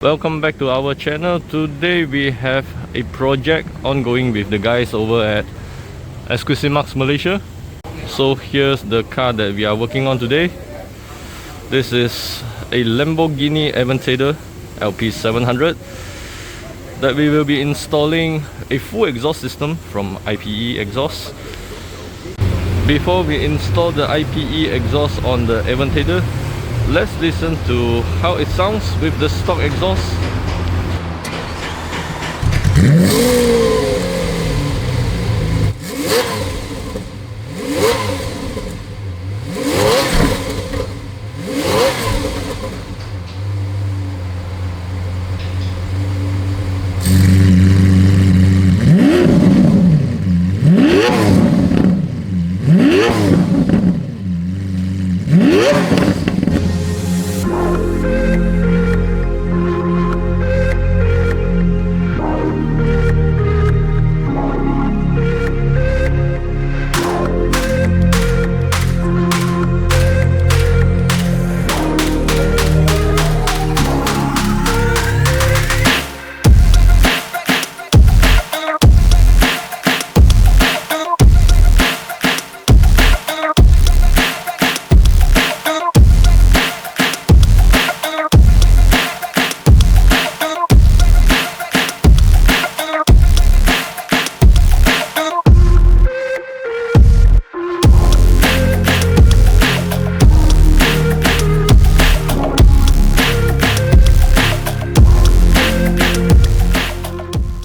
Welcome back to our channel. Today we have a project ongoing with the guys over at Max Malaysia. So here's the car that we are working on today. This is a Lamborghini Aventador LP700 that we will be installing a full exhaust system from IPE exhaust. Before we install the IPE exhaust on the Aventador, let's listen to how it sounds with the stock exhaust.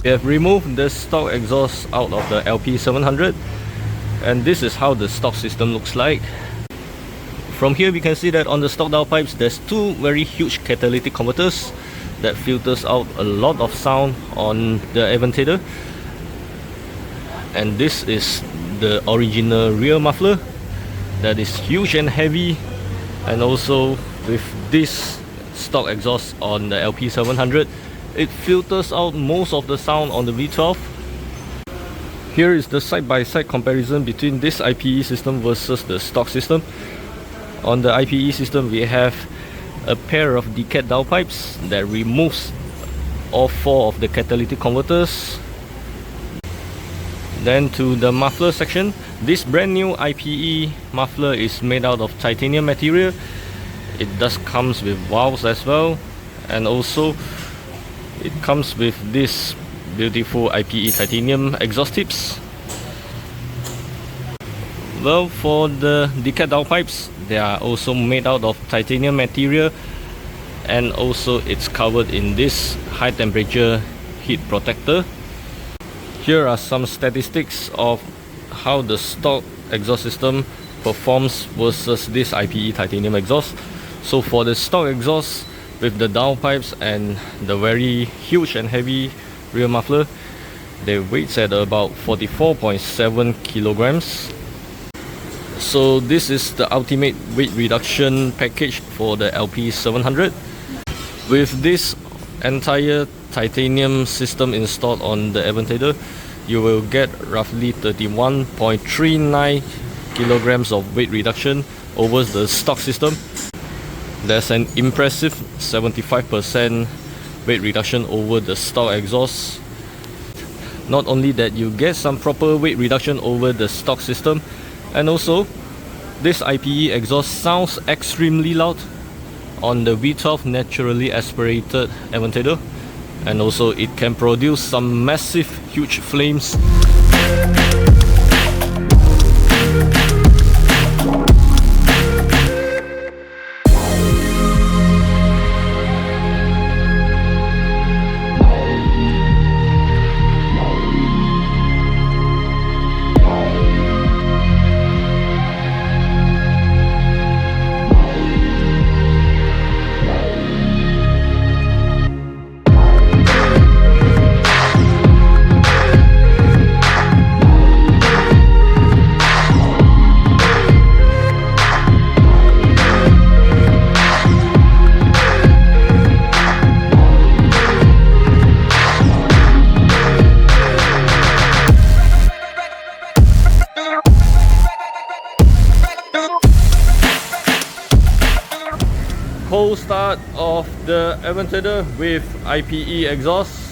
We have removed the stock exhaust out of the LP700, and this is how the stock system looks like. From here we can see that on the stock downpipes there's two very huge catalytic converters that filters out a lot of sound on the Aventador, and this is the original rear muffler that is huge and heavy, and also with this stock exhaust on the LP700 it filters out most of the sound on the V12. Here is the side-by-side comparison between this IPE system versus the stock system. On the IPE system we have a pair of decad downpipes that removes all four of the catalytic converters. Then to the muffler section, this brand new IPE muffler is made out of titanium material. It does comes with valves as well, and also it comes with this beautiful IPE titanium exhaust tips. Well, for the decad downpipes, they are also made out of titanium material, and also it's covered in this high temperature heat protector. Here are some statistics of how the stock exhaust system performs versus this IPE titanium exhaust. So for the stock exhaust with the downpipes and the very huge and heavy rear muffler, they weighs at about 44.7 kilograms. So this is the ultimate weight reduction package for the LP700. With this entire titanium system installed on the Aventador, you will get roughly 31.39 kilograms of weight reduction over the stock system. There's an impressive 75% weight reduction over the stock exhaust. Not only that, you get some proper weight reduction over the stock system, and also this IPE exhaust sounds extremely loud on the V12 Naturally Aspirated Aventador, and also it can produce some massive huge flames. cold start of the Aventador with IPE exhaust.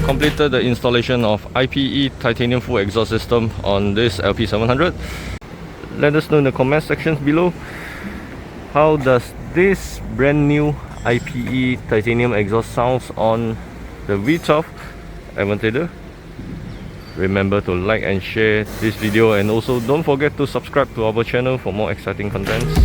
Completed the installation of IPE titanium full exhaust system on this LP700. Let us know in the comment sections below, how does this brand new IPE titanium exhaust sounds on the V12 Aventador. Remember to like and share this video, and also don't forget to subscribe to our channel for more exciting contents.